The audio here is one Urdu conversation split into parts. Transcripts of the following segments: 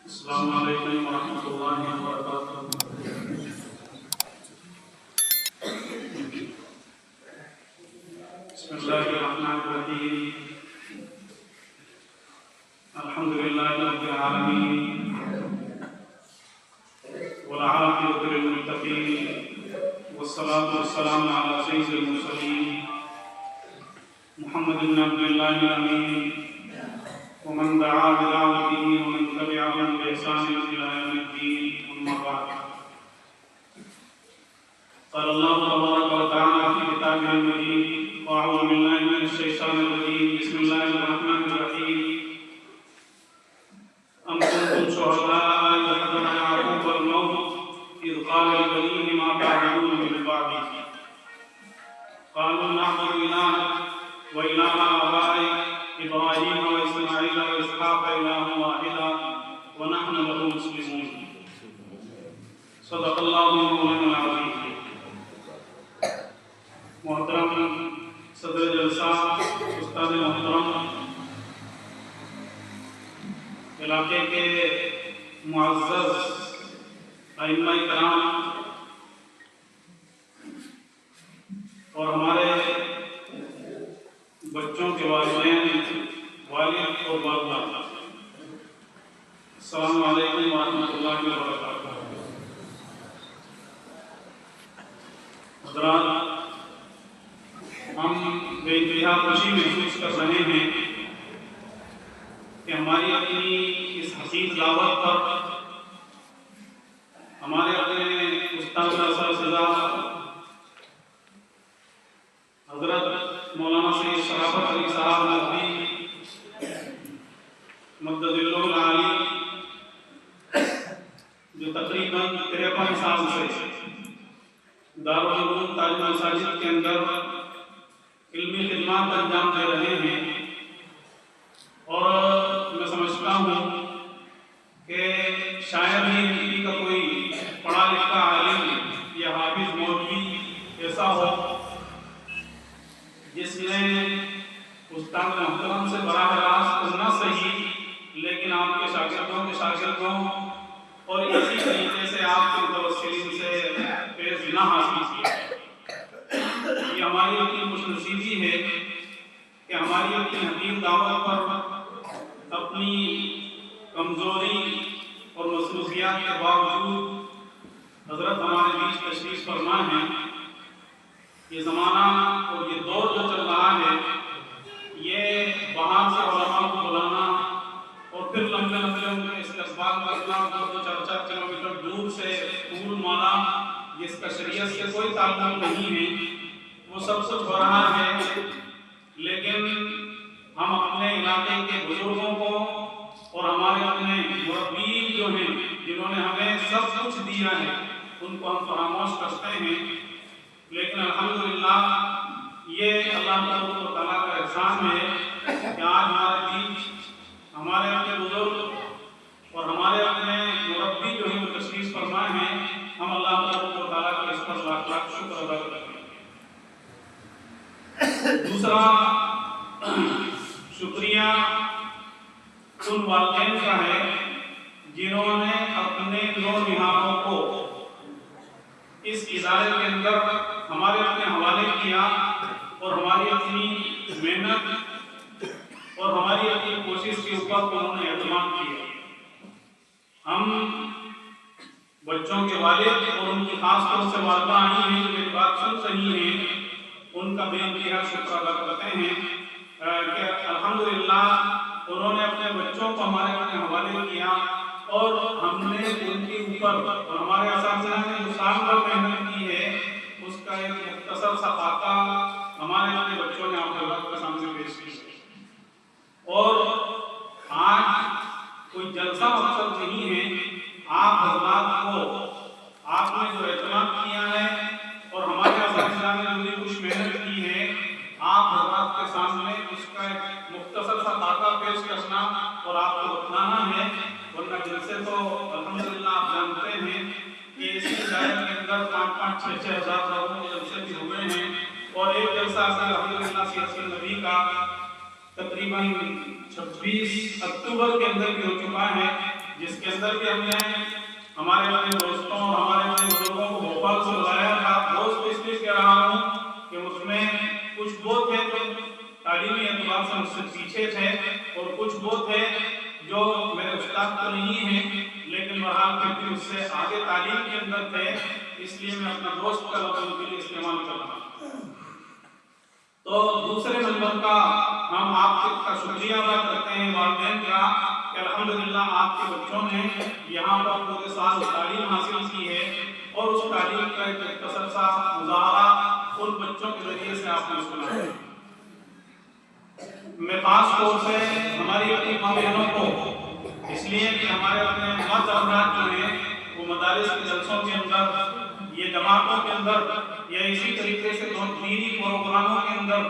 السلام علیکم ورحمۃ اللہ وبرکاتہ۔ بسم اللہ الرحمن الرحیم۔ الحمد للہ رب العالمین والعاقبۃ للمتقین والصلاة والسلام علی سید المرسلین محمد بن عبد اللہ الامین ومن دعا بدعوته ومن تبعهم بإحسان إلى يوم الدين، أما بعد، قال الله تبارك وتعالى في كتابه المجيد: أعوذ بالله من الشيطان الرجيم، بسم الله الرحمن الرحيم. أم كنتم شهداء إذ حضر يعقوب الموت إذ قال لبنيه ما تعبدون من بعدي قالوا نعبد إلهك وإله آبائك إبراهيم وإسماعيل وإسحاق إلها واحدا ونحن له مسلمون. صدق اللہ مولانا العظیم. محترم صدر جلسہ، استاد محترم، علاقے کے معزز ائمہ کرام اور ہمارے بچوں کے والدین، والد اور والدہ، السلام علیکم ورحمۃ اللہ وبرکاتہ. حضرات، ہم بے انتہا خوشی محسوس کر رہے ہیں کہ ہماری اپنی اس حسین دعوت پر ہمارے اپنے استاد اساتذہ حضرت مولانا سید شرافت علی صاحب ندوی مدد اللہ العالی، جو تقریباً 53 سال سے دارالعلوم تاج مساجد کے اندر علمی خدمات انجام دے رہے ہیں، اور میں سمجھتا ہوں کہ شاید ہی ہندی کا کوئی پڑھا لکھا عالم یا حافظ مولوی ایسا ہو جس نے استاد محترم سے براہ راست نہ صحیح لیکن آپ کے شاگردوں اور اسی طریقے سے آپ کے متوسلین سے فیض نہ حاصل کیا. یہ ہماری اپنی خوش نصیبی ہے کہ ہماری اپنی حکیم دعوت پر اپنی کمزوری اور مصروفیات کے باوجود حضرت ہمارے بیچ تشریف فرما ہے. یہ زمانہ اور یہ دور جو چل رہا ہے، یہ باہر سے علماء کو بلانا اور پھر لمبے ان کے استقبال کرنا، 2-4 کلومیٹر دور سے پھول مالا، جس کا شریعت سے کوئی تعلق نہیں ہے، وہ سب کچھ ہو رہا ہے. لیکن ہم اپنے علاقے کے بزرگوں کو اور ہمارے اپنے مربی جو ہیں، جنہوں نے ہمیں سب کچھ دیا ہے، ان کو ہم فراموش کرتے ہیں. لیکن الحمدللہ یہ اللہ تعالیٰ کا احسان ہے کہ آج ہمارے بیچ ہمارے اپنے بزرگ اور ہمارے اپنے مربی جو ہیں وہ تشریف فرما ہیں. ہم اللہ تعالیٰ کا اس پر لاکھ لاکھ شکر ادا کرتے ہیں. دوسرا شکریہ ان والدین کا ہے جنہوں نے اپنے نونہاروں کو اس ادارے کے اندر ہمارے اپنے حوالے کیا اور ہماری اپنی محنت اور ہماری اپنی کوشش کے اوپر انہوں نے اعتماد کیا. ہم بچوں کے والد اور ان کی خاص طور سے والدہ آئی ہیں جو میری بات سن رہی ہیں، ان کا بے انتہا شکر ادا کرتے ہیں کہ الحمدللہ انہوں نے اپنے بچوں کو ہمارے اپنے حوالے کیا اور ہم نے ان کے اوپر اور ہمارے اساتذہ نے جو سال بھر محنت کی ہے اس کا ایک مختصر سا خاکہ ہمارے اپنے بچوں نے آپ حضرات کے سامنے پیش کی. اور آج کوئی جلسہ مقصد نہیں ہے، آپ حضرات کو آپ نے جو اعتماد کیا ہے اور ہمارے اساتذہ نے جو کچھ محنت کی ہے، آپ حضرات کے سامنے اس کا ایک مختصر سا خاکہ پیش کرنا اور آپ کو بتلانا ہے. ورنہ جلسے تو الحمدللہ آپ جانتے ہیں کہ اسی ادارے کے اندر 5-6 ہزار لوگوں کے جلسے بھی ہوئے ہیں، اور ایک جلسہ الحمدللہ سیرت النبی کا تقریباً 26 اکتوبر کے اندر بھی ہو چکا ہے. جس کے اندر بھی ہم نے ہمارے اپنے دوستوں اور ہمارے اپنے بزرگوں کو بھوپال سے بلایا تھا. دوست اس لیے کہہ رہا ہوں کہ اس میں کچھ وہ تھے جو تعلیمی اعتبار سے مجھ سے پیچھے تھے اور کچھ وہ تھے جو میرے استاد تو نہیں ہیں لیکن بہرحال پھر بھی اس سے آگے تعلیم کے اندر تھے, اس لیے میں اپنا دوست کا لفظ ان کے لیے استعمال کر رہا ہوں. تو دوسرے نمبر کا ہم آپ کا شکریہ ادا کرتے ہیں والدین کا کہ الحمدللہ آپ کے بچوں نے یہاں پر پورے سال تعلیم حاصل کی ہے اور اس تعلیم کا ایک مختصر سا مظاہرہ ان بچوں کے ذریعے سے آپ نے سنا ہے. میں خاص طور سے ہماری اپنی ماں بہنوں کو اس لیے کہ ہمارے اپنے مرد افراد جو ہیں وہ مدارس کے جلسوں کے اندر یہ جماعتوں کے اندر یا اسی طریقے سے دینی پروگراموں کے اندر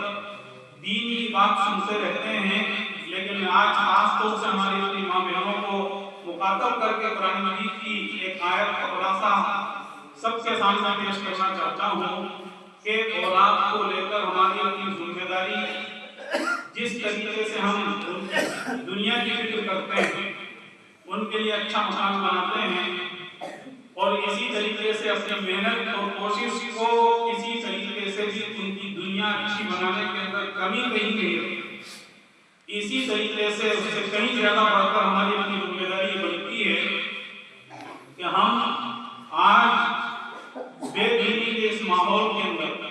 دین کی بات سنتے رہتے ہیں, لیکن میں آج خاص طور سے ہماری اپنی ماں بہنوں کو مخاطب کر کے قرآن مجید کی ایک آیت کا خلاصہ سب کے سامنے پیش کرنا چاہتا ہوں کہ اولاد کو لے کر ہماری اپنی ذمہ داری جس طریقے سے ہم دنیا کی فکر کرتے ہیں, ان کے لیے اچھا مکان بناتے ہیں اور اسی طریقے سے اپنی محنت اور کوشش کو اسی طریقے سے بھی ان کی دنیا اچھی بنانے کے اندر کمی نہیں ہے, اسی طریقے سے اس سے کہیں زیادہ بڑھ کر ہماری اپنی ذمہ داری بنتی ہے کہ ہم آج بے دینی کے اس ماحول کے اندر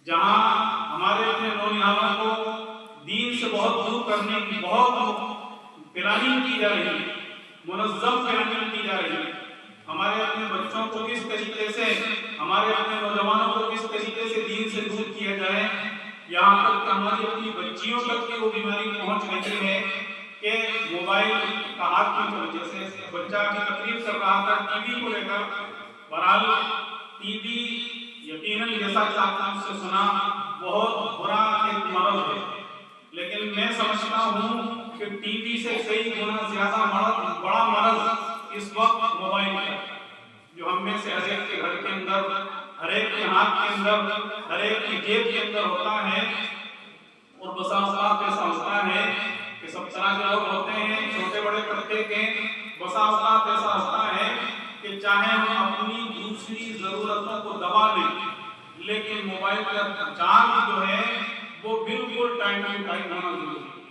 جہاں ہمارے اپنے نونہالوں کو دین سے بہت دور کرنے کی بہت پلاننگ کی جا رہی ہے, منظم پلاننگ کی جا رہی ہے, ہمارے اپنے بچوں کو کس طریقے سے, ہمارے اپنے نوجوانوں کو کس طریقے سے دین سے دور کیا جائے, یہاں تک کہ ہماری اپنی بچیوں تک کی وہ بیماری پہنچ رہی ہے کہ موبائل کا ہاتھ کی وجہ سے بچہ کی تکلیف کر رہا تھا ٹی وی کو لے کر. بہرحال ٹی وی یقیناً جیسا کہ آپ نے مجھ سے سنا بہت برا ایک مرض ہے, لیکن میں سمجھتا ہوں کہ ٹی وی سے کئی گنا زیادہ بڑا مرض اس وقت موبائل ہے, جو ہم میں سے ہر ایک کے گھر کے اندر, ہر ایک کے ہاتھ کے اندر, ہر ایک کی جیب کے اندر ہوتا ہے. اور بسا اوقات ایسا ہوتا ہے کہ سب طرح کے لوگ ہوتے ہیں, چھوٹے بڑے طبقے کے, بسا اوقات ایسا ہوتا ہے کہ چاہے ہم اپنی دوسری ضرورتوں کو دبا لیں لیکن موبائل کا چارج جو ہے وہ بالکل ٹائم ٹو ٹائم ہونا ضروری ہے,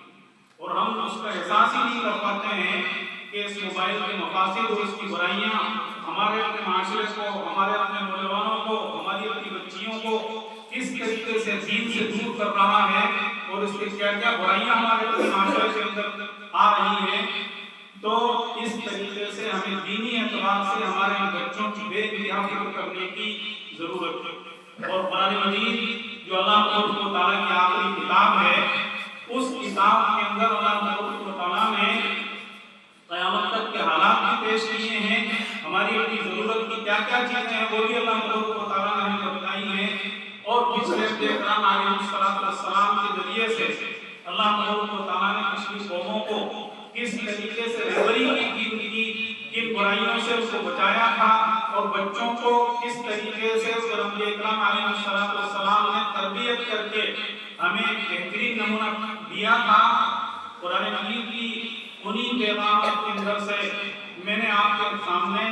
اور ہم اس کا احساس ہی نہیں کر پاتے ہیں کہ اس موبائل کے مقاصد اور اس کی برائیاں ہمارے اپنے معاشرے کو, ہمارے اپنے نوجوانوں کو, ہماری اپنی بچیوں کو کس طریقے سے دین سے دور کر رہا ہے اور اس کے کیا کیا برائیاں ہمارے اپنے معاشرے کے اندر آ رہی ہیں. تو اس طریقے سے ہمیں دینی اعتبار سے ہمارے بچوں کی بے انتہا فکر کرنے کی ضرورت ہے. اور قرآن مجید جو اللہ تعالیٰ کی آخری کتاب ہے, اس کتاب کے اندر اللہ تعالیٰ نے قیامت تک کے حالات بھی پیش کیے ہیں, ہماری اپنی ضرورت کی کیا کیا چیزیں ہیں وہ بھی اللہ تعالیٰ نے ہمیں بتائی ہیں. اور پچھلے اکرام علیہ السلام کے ذریعے سے اللہ تعالیٰ نے پچھلی قوموں کو کس طریقے سے رہبری کی, کن برائیوں سے اس کو بچایا تھا, اور بچوں کو کس طریقے سے نبی اکرم علیہ السلام نے تربیت کر کے ہمیں بہترین نمونہ دیا تھا. قرآن مجید کی انہی پیغامات کے اندر سے میں نے آپ کے سامنے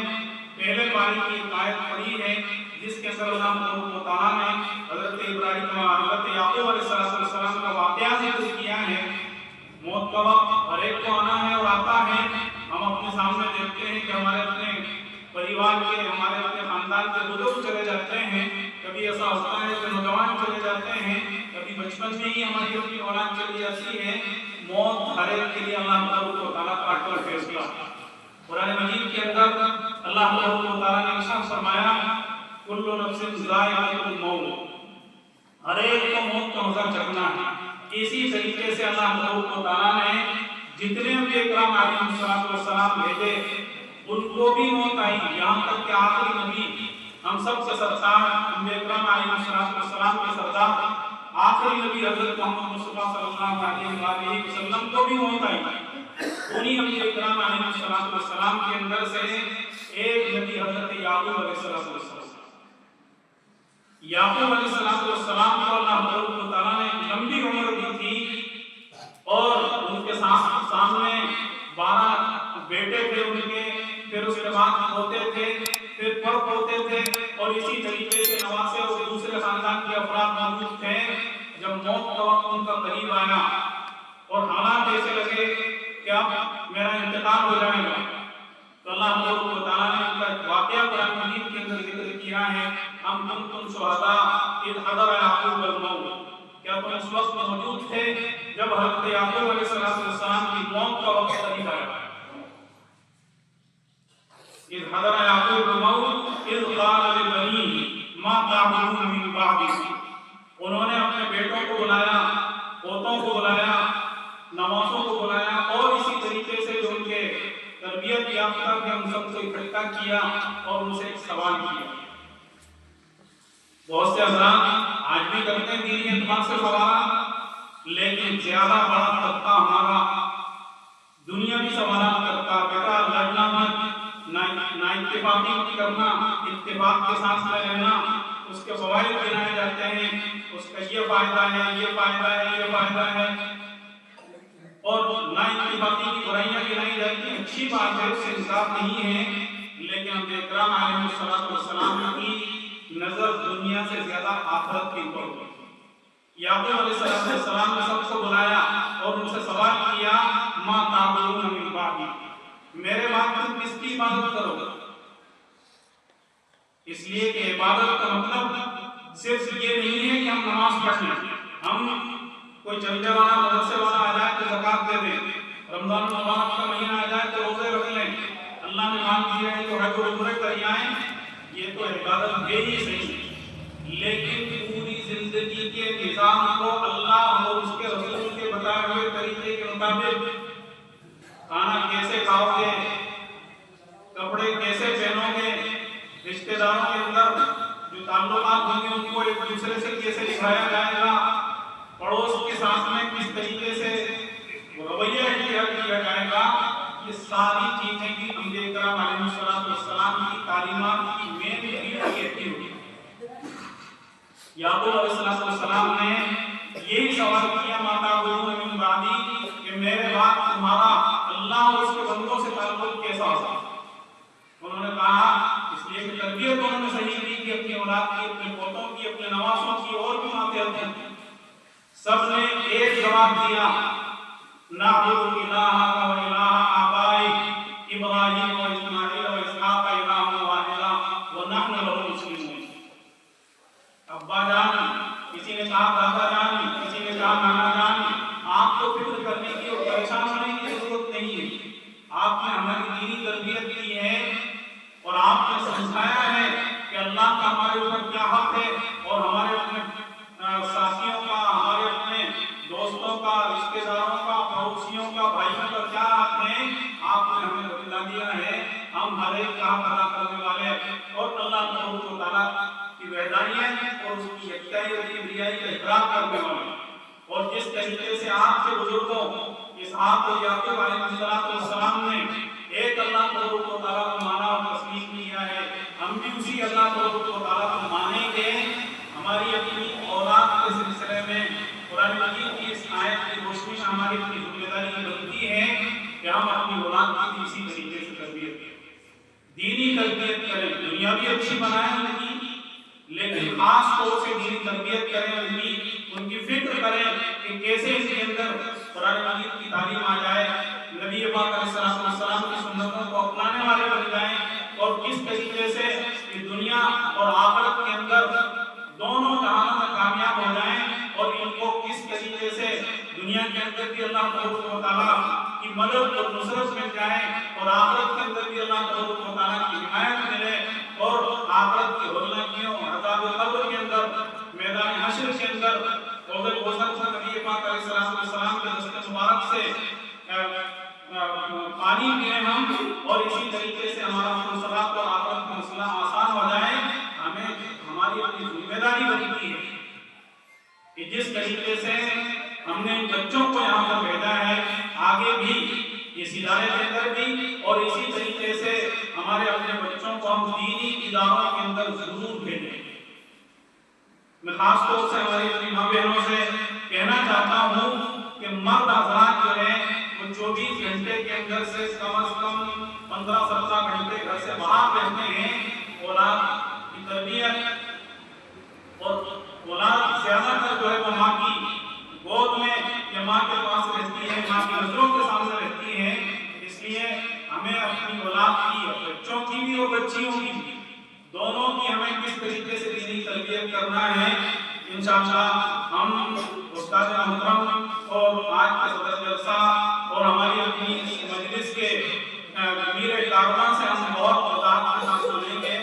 پہلے پاری کی ایک آیت پڑھی ہے جس کے اندر اللہ تعالیٰ نے حضرت ابراہیم اور حضرت یعقوب علیہ السلام کا واقعہ ذکر کیا ہے. موت کا وقت ہر ایک کو آنا ہے اور آتا ہے. ہم اپنے سامنے دیکھتے ہیں کہ ہمارے اپنے پریوار کے, ہمارے اپنے خاندان کے بزرگ چلے جاتے ہیں, کبھی ایسا ہوتا ہے کہ نوجوان چلے جاتے ہیں, کبھی بچپن میں ہی ہماری اپنی اولاد چلی جاتی ہے. موت ہر ایک کے لیے اللہ تعالیٰ کا اٹل فیصلہ. قرآن مجید کے اندر اللہ تعالیٰ نے ارشاد فرمایا کل نفس ذائقۃ الموت, ہر ایک کو موت کا مزہ چکھنا ہے. اسی طریقے سے اللہ تعالیٰ نے جتنے بھی اکرام علیہ السلام بھیجے ان کو بھی موت آئی, یہاں تک کہ آخری نبی ہم سب سے سردار نبی اکرم علیہ السلام کے سردار آخری نبی حضرت محمد مصطفیٰ صلی اللہ علیہ وسلم کو بھی موت آئی. انہی نبی اکرم علیہ السلام کے اندر سے ایک نبی حضرت یعقوب علیہ السلام, یعقوب علیہ السلام کو اللہ تعالیٰ نے لمبی عمر دی تھی اور ان کے سامنے 12 بیٹے تھے ان کے، پھر اس کے بعد ہوتے تھے، پھر پڑھ ہوتے تھے، اور اسی طریقے سے نواسے اور دوسرے خاندان کے افراد موجود تھے۔ جب موت کا وقت ان کا قریب آیا اور حالات ایسے لگے کہ اب میرا انتقال ہو جائے گا، تو اللہ تعالیٰ نے ان کا ایک واقعہ قرآن مجید کے اندر ذکر کیا ہے، ام کنتم شہداء اذ حضر یعقوب الموت، کیا تم اس وقت موجود تھے جب حضرت یعقوب علیہ السلام کی موت کا وقت قریب آیا؟ اذ حضر یعقوب الموت اذ قال لبنیہ ما تعبدون من بعدی، انہوں نے اپنے بیٹوں کو بلایا، پوتوں کو بلایا، نواسوں کو بلایا، اور اسی طریقے سے جو ان کے تربیت یافتہ تھے ان سب کو اکٹھا کیا اور ان سے ایک سوال کیا۔ بہت سے حضرات آج بھی کرتے ہیں دینی اعتبار سے سوالات، لیکن زیادہ بڑا طبقہ ہمارا دنیاوی سوالات کرتا، بیٹا لڑنا مت، نا اتفاقی مت کرنا، اتفاق کے ساتھ رہنا، اس کے فوائد گنائے جاتے ہیں، اس کا یہ فائدہ ہے، یہ فائدہ ہے، یہ فائدہ ہے، اور نا اتفاقی کی برائیاں گنائی جاتی ہیں۔ اچھی بات ہے، اس سے انصاف نہیں ہے، لیکن انبیاء کرام علیہ السلام کی نظر دنیا سے زیادہ آخرت کی اوپر ہوئی۔ یعقوب علیہ السلام نے سب کو بلایا اور ان سے سوال کیا، ما تعبدون من بعدی، میرے بعد تم کس کی عبادت کرو گے؟ اس لیے کہ عبادت کا مطلب صرف یہ نہیں ہے کہ ہم نماز پڑھ لیں، ہم کوئی چلنے والا مدرسے والا آ جائے تو زکات دے دیں، رمضان المبارک کا مہینہ آ جائے تو روزے رکھ لیں، اللہ نے مان دیا ہے تو حج و عمرے کر آئیں، یہ تو عبادت ہے ہی صحیح، لیکن پوری زندگی کے نظام کو اللہ اور اس کے رسول کے بتائے ہوئے طریقے کے مطابق کھانا کیسے کھاؤ گے، کپڑے کیسے پہنو گے، رشتہ داروں کے اندر جو تعلقات ہوں گے ان کو ایک دوسرے سے کیسے نبھایا جائے گا، پڑوس کے ساتھ میں کس طریقے سے رویہ اختیار کیا جائے گا، یہ ساری چیزیں بھی انبیاء کرام علیہ السلام کی تعلیمات کی مین کہتی ہوگی۔ یعقوب علیہ السلام نے یہی سوال کیا، ما تعبدون من بعدی، کہ میرے بعد تمہارا اللہ اور اس کے بندوں سے تعلق کیسا ہوگا؟ انہوں نے کہا اس لیے کہ تربیت انہوں نے صحیح دی کہ اپنی اولاد کی، اپنے پوتوں کی، اپنے نواسوں کی، اور بھی ماتحت ہیں، سب نے ایک جواب دیا، نعبد الہک و الہ آبائک ابراہیم و اسماعیل و اسحاق الہا واحدا ونحن لہ مسلمون۔ ابا جان، کسی نے کہا دادا جان، کسی نے کہا نانا جان، آپ کو فکر کرنے کی اور پریشان ہونے کی ضرورت نہیں ہے، آپ نے ہماری دینی تربیت کی ہے اور آپ نے سمجھایا ہے کہ اللہ کا ہمارے اوپر کیا حق ہے، اور ہمارے اپنے ساتھیوں کا، ہمارے اپنے دوستوں کا، رشتہ داروں کا، پڑوسیوں کا، بھائیوں کا کیا حق ہے، آپ نے ہمیں بتلا دیا ہے، ہم ہر ایک کا حق ادا کرنے والے اور اللہ تعالیٰ کی وحدانیت اور اس کی یکتائی اور کبریائی کا اقرار کرنے والے، اور جس طریقے سے آپ کے بزرگوں اسحاق اور یعقوب علیہ السلام نے ایک اللہ تعالیٰ کو مانا اور تسلیم کیا ہے، ہم بھی اسی اللہ تعالیٰ کو مانیں گے۔ ہماری اپنی اولاد کے سلسلے میں قرآن مجید کی اس آیت کی روشنی میں ہماری اپنی ذمہ داری بنتی ہے کہ ہم اپنی اولاد کی اسی طریقے سے تربیت کریں، دینی تربیت کریں، دنیا بھی اچھی بنائیں ان کی، لیکن خاص طور سے دینی تربیت کریں، ان کی فکر کریں کہ کیسے اس کے اندر قرآن مجید کی تعلیم آ جائے، نبی پاک علیہ السلام کی سنتوں کو اپنانے والے بن جائیں، اور کس طریقے سے یہ دنیا اور آخرت کے اندر دونوں جہانوں میں کامیاب ہو جائیں، اور ان کو کس طریقے سے دنیا کے اندر بھی اللہ تعالیٰ کی مدد اور نصرت مل جائے، اور آخرت کے اندر بھی اللہ تعالیٰ کی حمایت ملے، اور آخرت کی ہولناکیوں، عذاب قبر کے اندر، میدان حشر کے اندر روضہ کوثر سے نبی پاک علیہ السلام کے دست مبارک سے پانی پیئیں ہم، اور اسی طریقے سے ہمارا مسئلہ اور آخرت کا مسئلہ آسان ہو جائے۔ ہمیں ہماری اپنی ذمہ داری بنتی ہے کہ جس طریقے سے ہم نے بچوں کو یہاں پر بھیجا ہے، آگے بھی اس ادارے کے اندر بھی، اور اسی طریقے سے ہمارے اپنے بچوں کو ہم دینی اداروں کے اندر ضرور بھیجیں۔ میں خاص طور سے ہماری اپنی ماں بہنوں سے کہنا چاہتا ہوں کہ مرد حضرات جو ہیں وہ کہ 24 گھنٹے کے اندر سے کم از کم 15-17 گھنٹے گھر سے باہر رہتے ہیں اولاد کی تربیت، اور اولاد زیادہ تر جو ہے وہ ماں کی گود میں یا ماں کے پاس رہتی ہے، ماں کی نظروں کے سامنے رہتی ہے۔ اس لیے ہمیں اپنی اولاد کی، بچوں کی بھی اور بچیوں کی بھی، دونوں کی ہمیں کس طریقے سے دینی تربیت کرنا ہے، انشاءاللہ ہم استاد محترم اور آج کے صدر جلسہ اور ہماری اپنی مجلس کے میر کارواں سے ہم بہت وضاحت کے ساتھ سنیں گے۔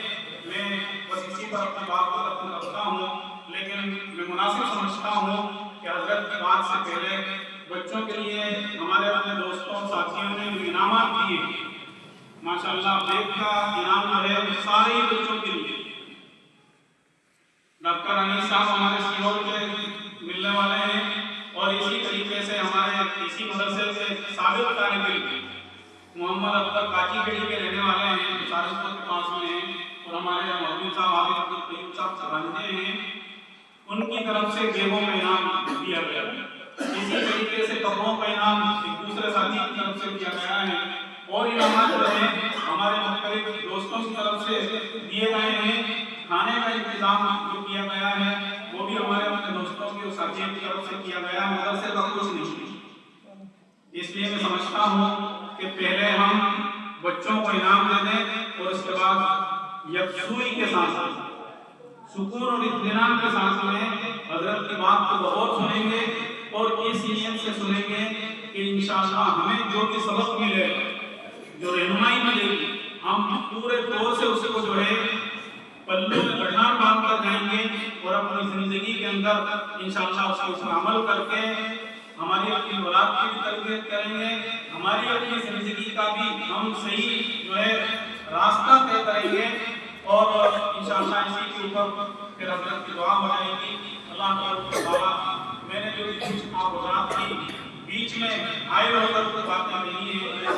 میں بس اسی پر اپنی بات کو ختم کرتا ہوں، لیکن میں مناسب سمجھتا ہوں کہ حضرت کی بات سے پہلے بچوں کے لیے ہمارے اپنے دوستوں اور ساتھیوں نے جو انعامات دیے، ماشاءاللہ بیگ کا انعام جو ہے وہ سارے بچوں کے لیے، ڈاکٹر انیس صاحب ہمارے سیول کے ملنے والے ہیں، اور اسی طریقے سے ہمارے اسی مدرسے سے سابق طالب علم محمد اکبر کاچی گڑھی کے رہنے والے ہیں، جو سہارنپور کے پاس میں ہیں، اور ہمارے محمد صاحب عابد عبدالقیوم صاحب سے بانجے ہیں، ان کی طرف سے بیگوں کا انعام دیا گیا ہے۔ اسی طریقے سے کپڑوں کا انعام ایک دوسرے ساتھی کی طرف سے دیا گیا ہے، اور انعامات جو ہیں ہمارے مختلف دوستوں کی طرف سے دیے گئے ہیں۔ کھانے کا انتظام جو کیا گیا ہے وہ بھی ہمارے اپنے دوستوں کی اور ساتھیوں کی طرف سے کیا گیا ہے، مدرسے کا کچھ نہیں۔ اس لیے میں سمجھتا ہوں کہ پہلے ہم بچوں کو انعام دے دیں، اور اس کے بعد یکسوئی کے ساتھ سکون اور اطمینان کے ساتھ میں حضرت کی بات کو بہت سنیں گے، اور اس نیت سے سنیں گے کہ انشاءاللہ ہمیں جو بھی سبق ملے، جو رہنمائی ملے گی، ہم پورے طور سے اس کو جو ہے پلوں میں گٹھان باندھ کر جائیں گے، اور اپنی زندگی کے اندر انشاءاللہ اس پر عمل کر کے ہماری اپنی اولاد کی بھی تربیت کریں گے، ہماری اپنی زندگی کا بھی ہم صحیح جو ہے راستہ طے کریں گے، اور انشاءاللہ اسی کے اوپر پھر حضرت کی دعا ہو جائے گی۔ اللہ تعالیٰ میں نے جو کچھ آپ حضرات کی بیچ میں آئے ہو کر باتیں نہیں ہے